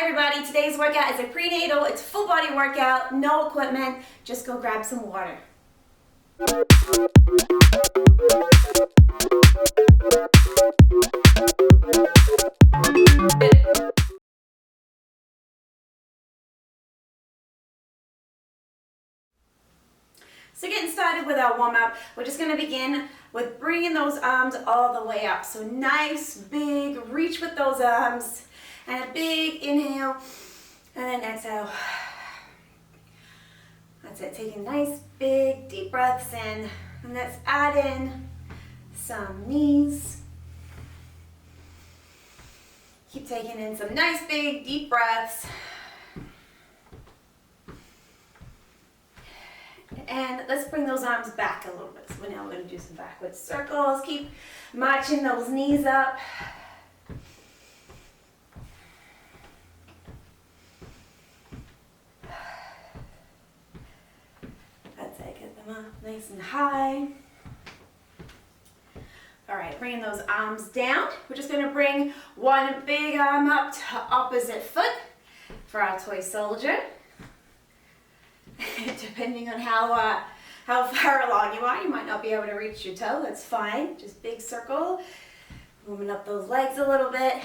Hi everybody, today's workout is a prenatal. It's a full body workout, no equipment. Just go grab some water. So getting started with our warm-up, we're just going to begin with bringing those arms all the way up. So nice, big reach with those arms, and a big inhale, and then exhale. That's it, taking nice, big, deep breaths in, and let's add in some knees. Keep taking in some nice, big, deep breaths. And let's bring those arms back a little bit. So now we're going to do some backward circles. Keep marching those knees up. That's it. Get them up nice and high. All right, bringing those arms down. We're just going to bring one big arm up to opposite foot for our toy soldier. Depending on how far along you are, you might not be able to reach your toe. That's fine. Just big circle. Moving up those legs a little bit.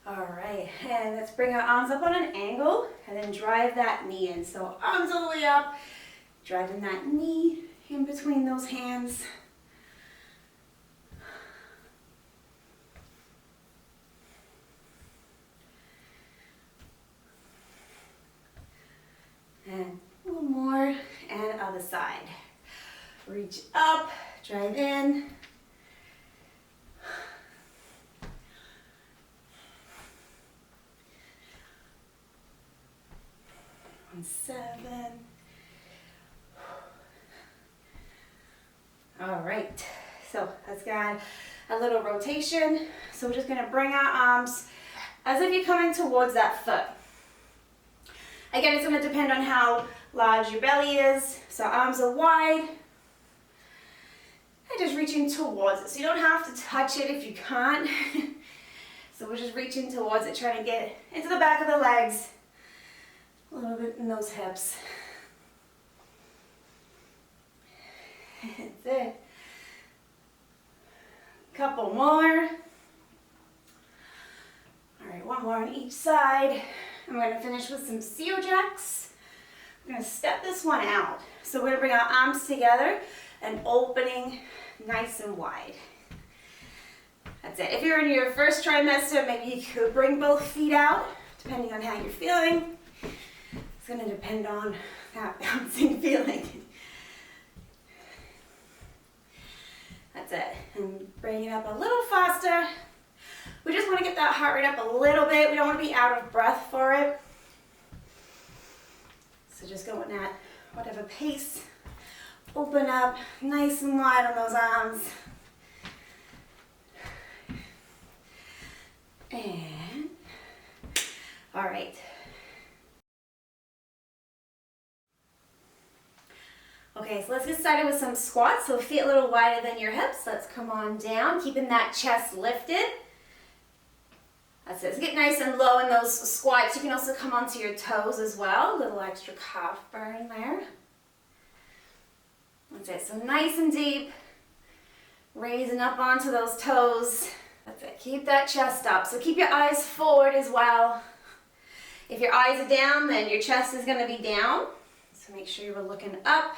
All right, and let's bring our arms up on an angle and then drive that knee in. So arms all the way up, driving that knee in between those hands. And one more, and other side. Reach up, drive in. And 7. All right, so let's get a little rotation. So we're just gonna bring our arms as if you're coming towards that foot. Again, it's going to depend on how large your belly is. So arms are wide. And just reaching towards it. So you don't have to touch it if you can't. So we're just reaching towards it, trying to get into the back of the legs. A little bit in those hips. That's it. Couple more. All right, one more on each side. And we're going to finish with some CO jacks. We're going to step this one out. So we're going to bring our arms together and opening nice and wide. That's it. If you're in your first trimester, maybe you could bring both feet out, depending on how you're feeling. It's going to depend on that bouncing feeling. That's it. And bring it up a little faster. We just want to get that heart rate up a little bit. We don't want to be out of breath for it. So just going at whatever pace. Open up nice and wide on those arms. And, all right. Okay, so let's get started with some squats. So feet a little wider than your hips. Let's come on down, keeping that chest lifted. That's it. So get nice and low in those squats. You can also come onto your toes as well. A little extra calf burn there. That's it. So nice and deep. Raising up onto those toes. That's it. Keep that chest up. So keep your eyes forward as well. If your eyes are down, then your chest is going to be down. So make sure you're looking up.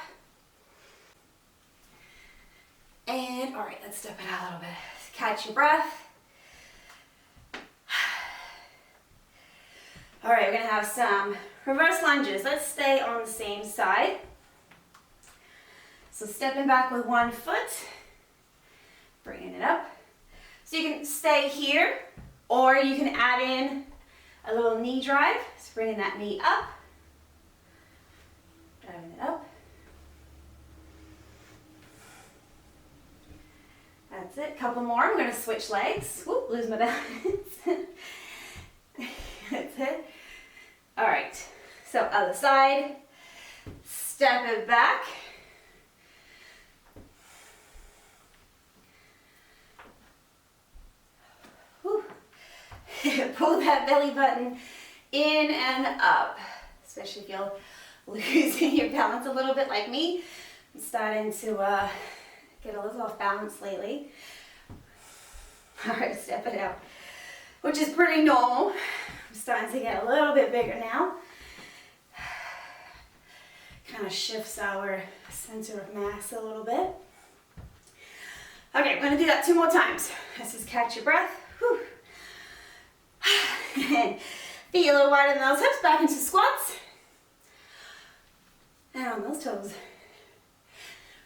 And all right, let's step it out a little bit. Catch your breath. All right, we're going to have some reverse lunges. Let's stay on the same side. So stepping back with one foot, bringing it up. So you can stay here, or you can add in a little knee drive. So bringing that knee up, driving it up. That's it, couple more. I'm going to switch legs. Whoop, lose my balance. That's it. All right, so other side. Step it back. Whew. Pull that belly button in and up, especially if you're losing your balance a little bit like me. I'm starting to get a little off balance lately. All right, step it out, which is pretty normal. I'm starting to get a little bit bigger now. Kind of shifts our center of mass a little bit. Okay, I'm gonna do that 2 more times. Let's just catch your breath. Whew. And feet a little wider than those hips, back into squats. And on those toes.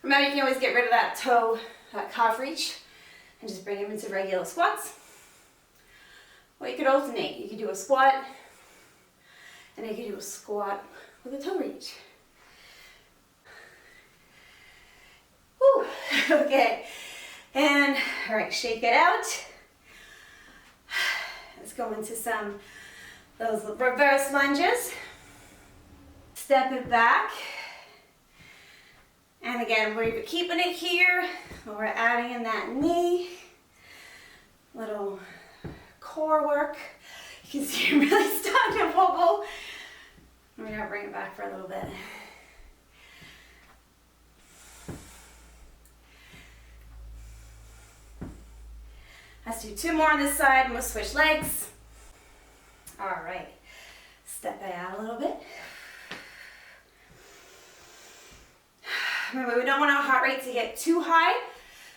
Remember, you can always get rid of that toe, that calf reach, and just bring them into regular squats. Or you could alternate. You could do a squat, and then you could do a squat with a toe reach. Whew. Okay. And, all right, shake it out. Let's go into those reverse lunges. Step it back. And again, we're either keeping it here, or we're adding in that knee. Little core work. You can see it really starting to wobble. We're gonna bring it back for a little bit. Let's do 2 more on this side, and we'll switch legs. All right, step it out a little bit. Remember, we don't want our heart rate to get too high.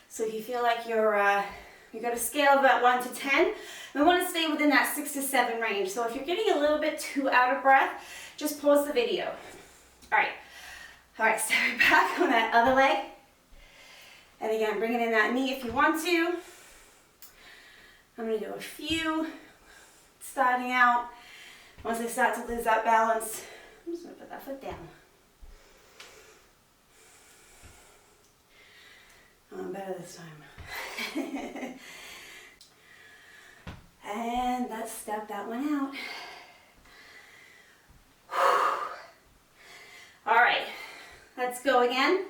So if you feel like you've got a scale of about 1 to 10, we want to stay within that 6 to 7 range. So if you're getting a little bit too out of breath, just pause the video. All right, step it back on that other leg. And again, bring it in that knee if you want to. I'm gonna do a few, starting out. Once I start to lose that balance, I'm just gonna put that foot down. Oh, better this time. And let's step that one out. All right, let's go again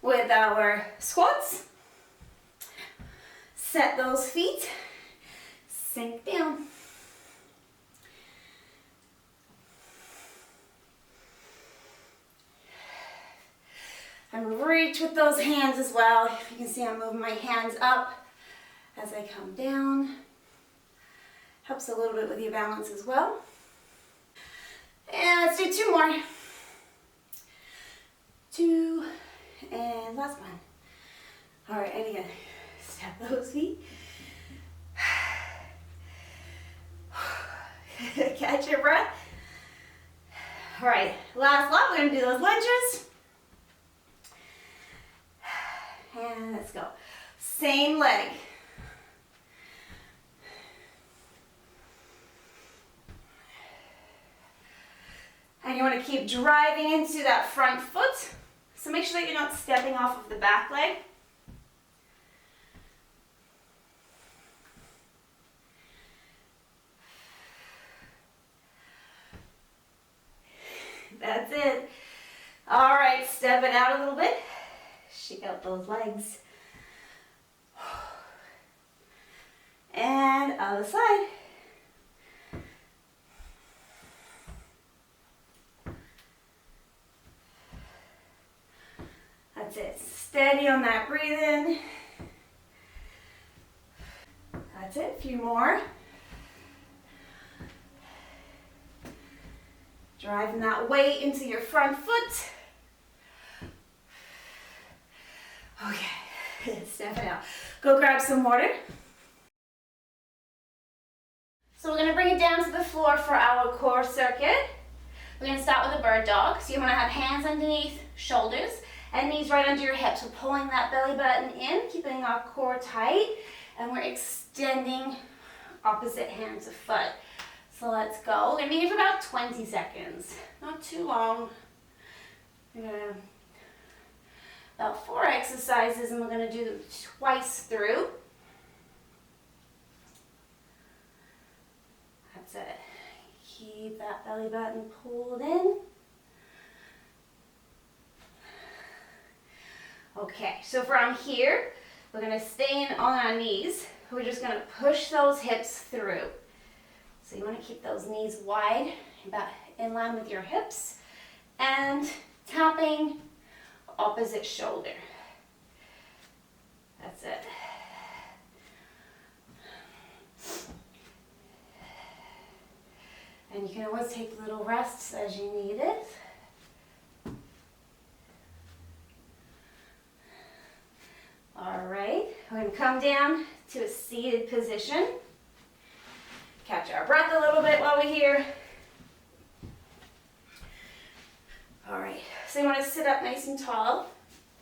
with our squats. Set those feet, sink down. And reach with those hands as well. You can see I'm moving my hands up as I come down. Helps a little bit with your balance as well. And let's do 2 more. 2, and last one. All right, and again, step those feet. Catch your breath. All right, last lot, we're gonna do those lunges. And let's go. Same leg. And you want to keep driving into that front foot. So make sure that you're not stepping off of the back leg. That's it. All right, step it out a little bit. Shake out those legs. And other side. That's it. Steady on that breathing. That's it. A few more. Driving that weight into your front foot. Okay, step it out. Go grab some water. So we're going to bring it down to the floor for our core circuit. We're going to start with a bird dog. So you want to have hands underneath shoulders and knees right under your hips. We're pulling that belly button in, keeping our core tight, and we're extending opposite hand to foot. So let's go. We're going to be here for about 20 seconds. Not too long. We're going to about 4 exercises, and we're going to do them twice through. That's it. Keep that belly button pulled in. Okay, so from here, we're gonna stay on our knees. We're just gonna push those hips through. So you wanna keep those knees wide, about in line with your hips, and tapping opposite shoulder. That's it. And you can always take little rests as you need it. All right, we're going to come down to a seated position. Catch our breath a little bit while we're here. All right, so you want to sit up nice and tall.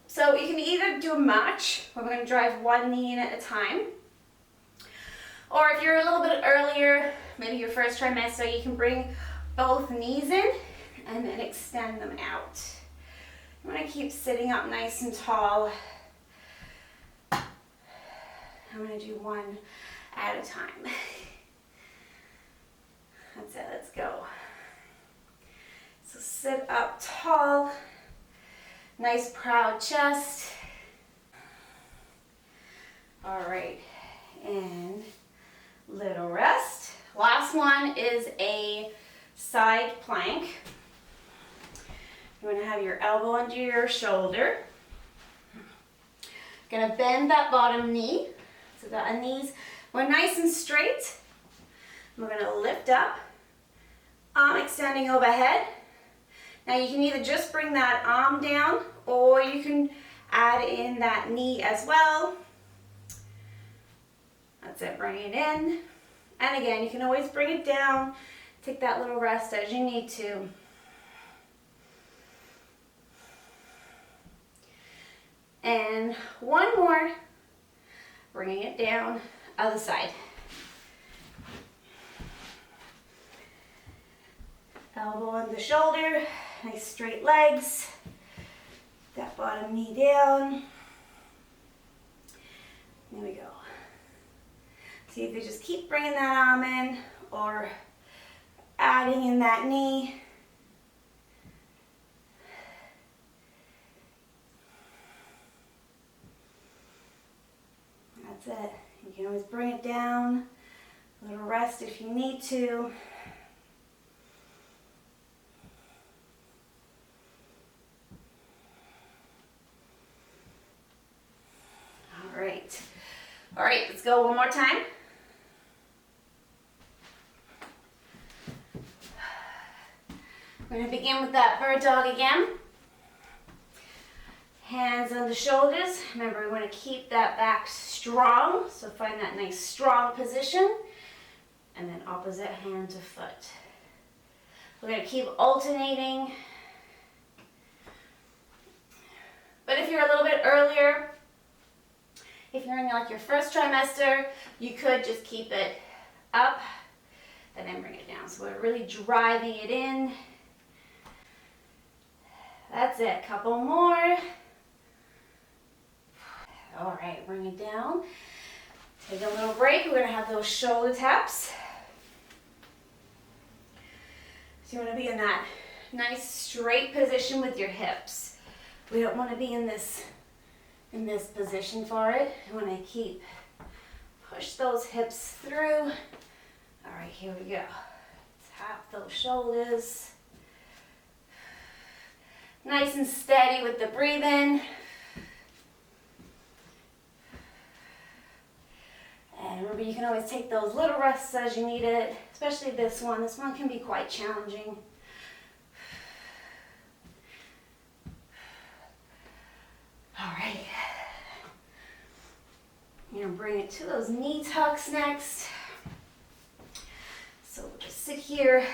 So you can either do a march, where we're going to drive one knee in at a time. Or if you're a little bit earlier, maybe your first trimester, you can bring both knees in and then extend them out. You want to keep sitting up nice and tall. I'm going to do one at a time. That's it, let's go. So sit up tall, nice proud chest. All right, and little rest. Last one is a side plank. You want to have your elbow under your shoulder. Gonna bend that bottom knee. So that our knees were nice and straight. We're gonna lift up, arm extending overhead. Now you can either just bring that arm down or you can add in that knee as well. That's it, bring it in. And again, you can always bring it down, take that little rest as you need to. And one more, bringing it down, other side. Elbow on the shoulder, nice straight legs. That bottom knee down. There we go. See if you just keep bringing that arm in or adding in that knee. That's it. You can always bring it down. A little rest if you need to. All right, let's go one more time. We're going to begin with that bird dog again. Hands on the shoulders. Remember, we want to keep that back strong, so find that nice strong position. And then opposite hand to foot. We're going to keep alternating. But if you're a little bit earlier, if you're in like your first trimester, you could just keep it up and then bring it down. So we're really driving it in. That's it, couple more. All right, bring it down. Take a little break. We're gonna have those shoulder taps. So you wanna be in that nice straight position with your hips. We don't wanna be in this position for it. You want to push those hips through. All right, here we go. Tap those shoulders. Nice and steady with the breathing. And remember, you can always take those little rests as you need it, especially this one. This one can be quite challenging. All right. You're gonna bring it to those knee tucks next. So we'll just sit here,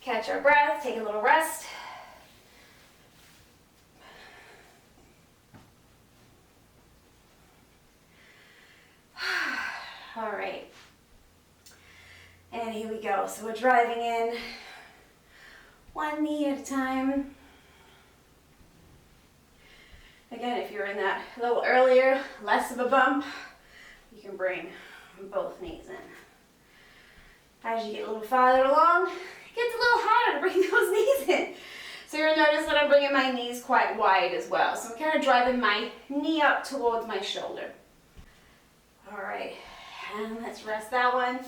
catch our breath, take a little rest. All right. And here we go. So we're driving in one knee at a time. Again, if you're in that a little earlier, less of a bump, you can bring both knees in. As you get a little farther along, it gets a little harder to bring those knees in. So you'll notice that I'm bringing my knees quite wide as well. So I'm kind of driving my knee up towards my shoulder. All right, and let's rest that one.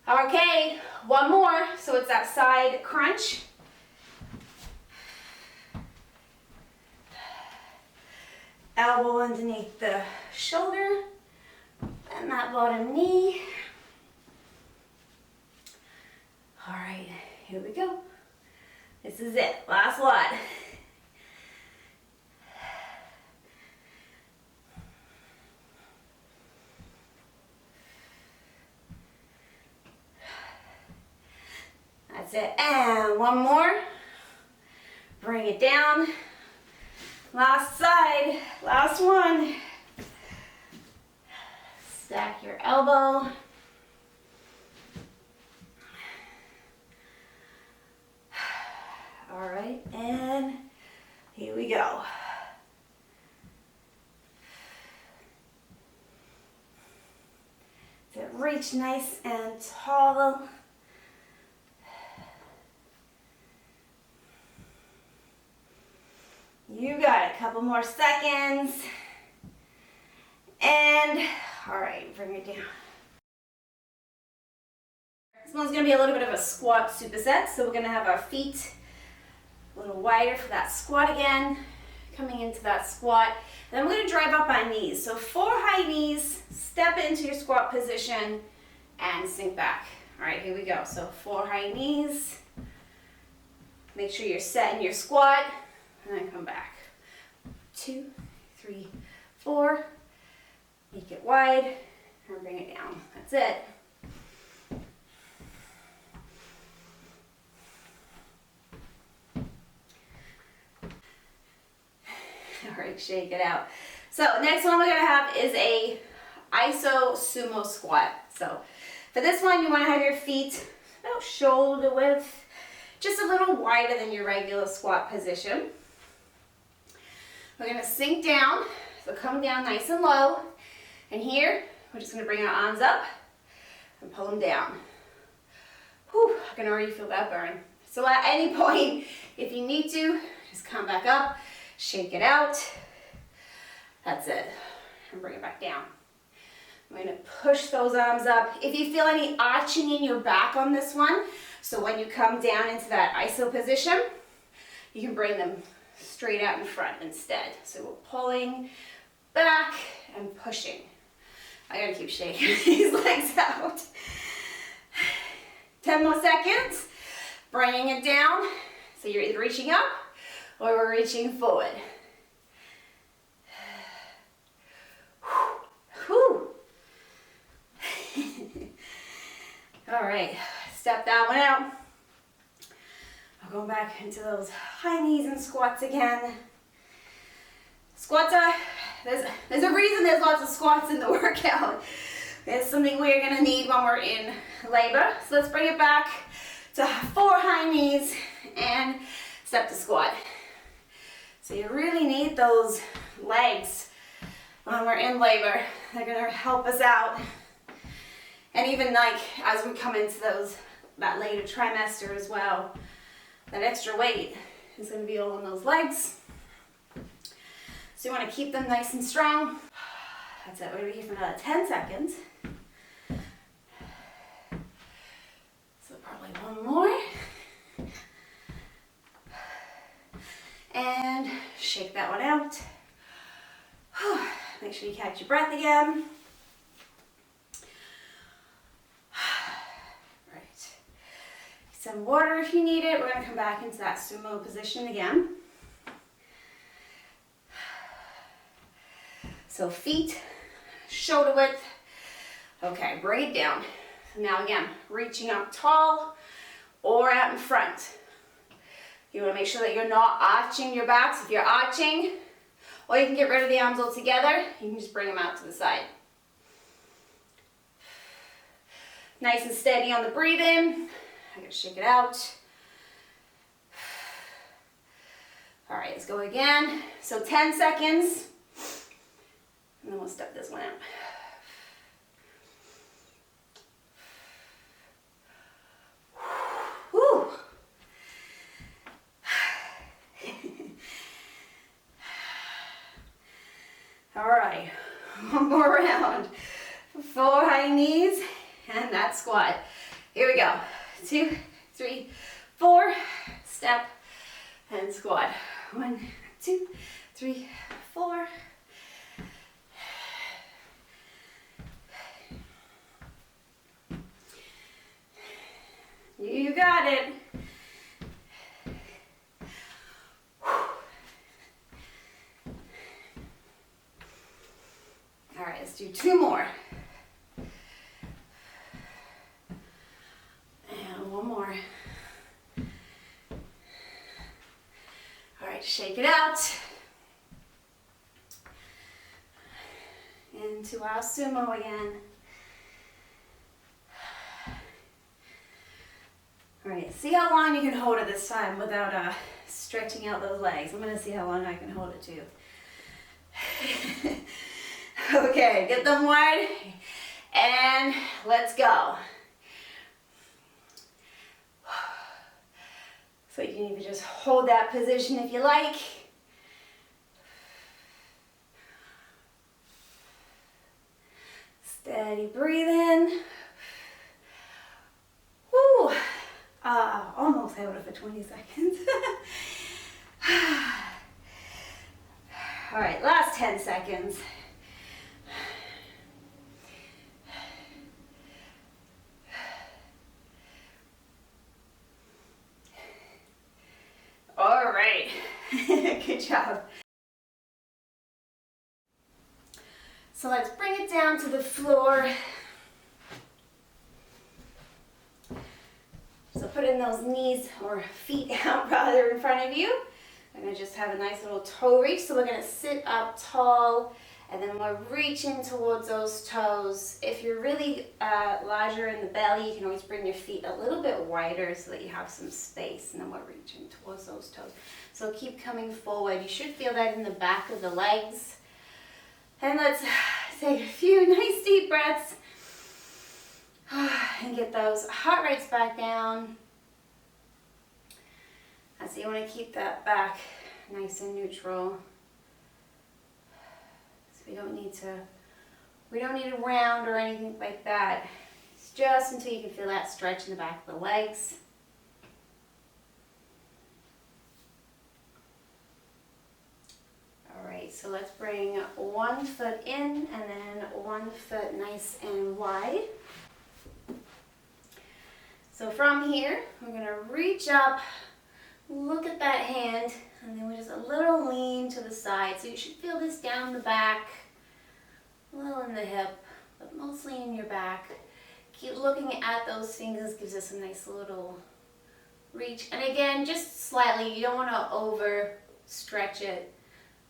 Okay, one more. So it's that side crunch. Elbow underneath the shoulder, and that bottom knee. All right, here we go. This is it, last lot. That's it, and one more. Bring it down. Last side, last one. Stack your elbow. All right, and here we go. So reach nice and tall. You got a couple more seconds. And, all right, bring it down. This one's gonna be a little bit of a squat superset. So we're gonna have our feet a little wider for that squat again. Coming into that squat. Then we're gonna drive up our knees. So 4 high knees, step into your squat position and sink back. All right, here we go. So 4 high knees. Make sure you're set in your squat. And then come back. 2, 3, 4. Make it wide and bring it down. That's it. All right, shake it out. So next one we're gonna have is a iso sumo squat. So for this one, you wanna have your feet about shoulder width, just a little wider than your regular squat position. We're gonna sink down, so come down nice and low. And here, we're just gonna bring our arms up and pull them down. Whew, I can already feel that burn. So at any point, if you need to, just come back up, shake it out. That's it, and bring it back down. I'm gonna push those arms up. If you feel any arching in your back on this one, so when you come down into that iso position, you can bring them straight out in front instead. So we're pulling back and pushing. I gotta keep shaking these legs out. 10 more seconds. Bringing it down. So you're either reaching up or we're reaching forward. Whew. All right, step that one out. I'll go back into those high knees and squats again. Squats are, there's a reason there's lots of squats in the workout. It's something we're gonna need when we're in labor. So let's bring it back to 4 high knees and step to squat. So you really need those legs when we're in labor. They're gonna help us out. And even like as we come into that later trimester as well, that extra weight is going to be all on those legs. So you want to keep them nice and strong. That's it. We're going to be here for another 10 seconds. So probably one more. And shake that one out. Make sure you catch your breath again. Some water if you need it. We're going to come back into that sumo position again. So feet, shoulder width. Okay, bring it down. So now again, reaching up tall or out in front. You want to make sure that you're not arching your backs. If you're arching, or you can get rid of the arms altogether, you can just bring them out to the side. Nice and steady on the breathe in. I gotta shake it out. All right, let's go again. So 10 seconds, and then we'll step this one out. Whew. right, one more round. 4 high knees and that squat. Here we go. 2, 3, 4. Step and squat. 1, 2, 3, 4. You got it. All right, let's do 2 more. And 1 more. All right, shake it out. Into our sumo again. All right, see how long you can hold it this time without stretching out those legs. I'm gonna see how long I can hold it too. Okay, get them wide and let's go. So you can even just hold that position if you like. Steady breathing. Woo! Almost held it for 20 seconds. All right, last 10 seconds. All right, good job. So let's bring it down to the floor. So putting those knees or feet out rather in front of you. I'm gonna just have a nice little toe reach. So we're gonna sit up tall and then we're reaching towards those toes. If you're really larger in the belly, you can always bring your feet a little bit wider so that you have some space, and then we're reaching towards those toes. So keep coming forward. You should feel that in the back of the legs. And let's take a few nice deep breaths and get those heart rates back down. So you want to keep that back nice and neutral. So we don't need to round or anything like that. It's just until you can feel that stretch in the back of the legs. All right, so let's bring 1 foot in and then 1 foot nice and wide. So from here, we're gonna reach up, look at that hand, and then we're just a little lean to the side. So you should feel this down the back, a little in the hip, but mostly in your back. Keep looking at those fingers, gives us a nice little reach. And again, just slightly, you don't wanna over stretch it,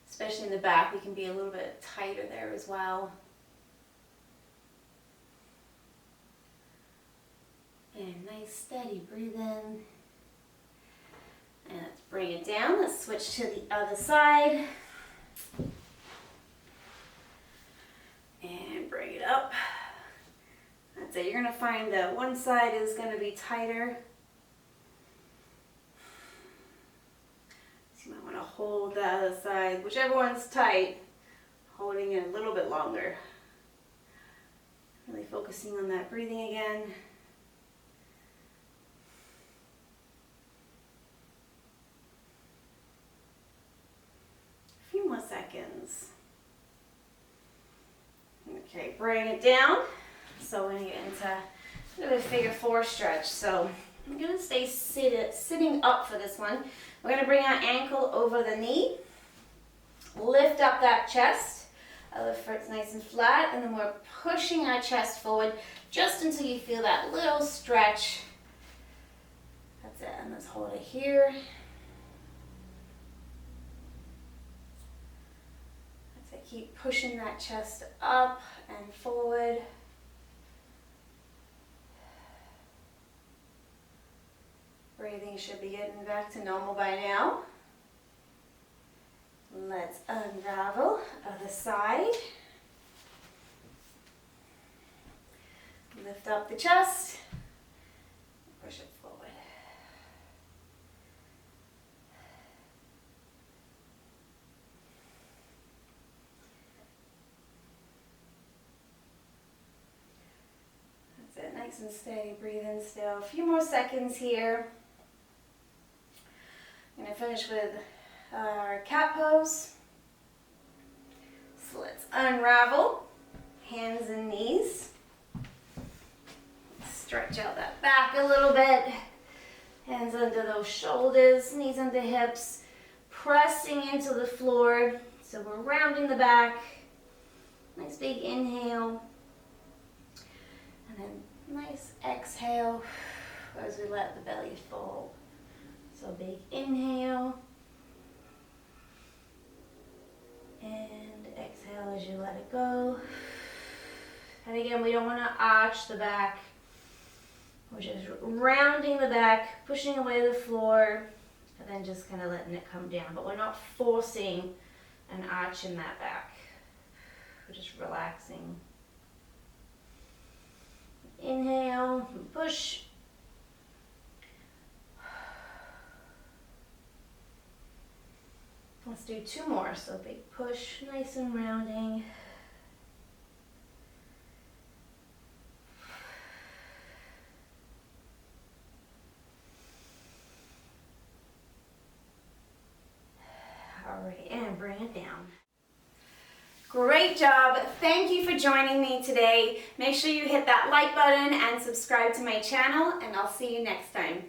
especially in the back. We can be a little bit tighter there as well. And nice steady breathing. And let's bring it down. Let's switch to the other side. And bring it up. That's it. You're going to find that one side is going to be tighter. So you might want to hold the other side, whichever one's tight, holding it a little bit longer. Really focusing on that breathing again. Seconds. Okay, bring it down. So we're going to get into a bit of a figure 4 stretch. So I'm going to stay sitting up for this one. We're going to bring our ankle over the knee. Lift up that chest. Other foot's nice and flat. And then we're pushing our chest forward just until you feel that little stretch. That's it. And let's hold it here. Keep pushing that chest up and forward. Breathing should be getting back to normal by now. Let's unravel other side. Lift up the chest. Push it forward. Nice and steady, breathe in still. A few more seconds here. I'm going to finish with our cat pose. So let's unravel, hands and knees. Stretch out that back a little bit. Hands under those shoulders, knees under hips, pressing into the floor. So we're rounding the back. Nice big inhale. And then nice exhale as we let the belly fall. So big inhale. And exhale as you let it go. And again, we don't want to arch the back. We're just rounding the back, pushing away the floor, and then just kind of letting it come down. But we're not forcing an arch in that back. We're just relaxing. Inhale, push. Let's do 2 more. So big push, nice and rounding. All right, and bring it down. Great job. Thank you for joining me today. Make sure you hit that like button and subscribe to my channel, and I'll see you next time.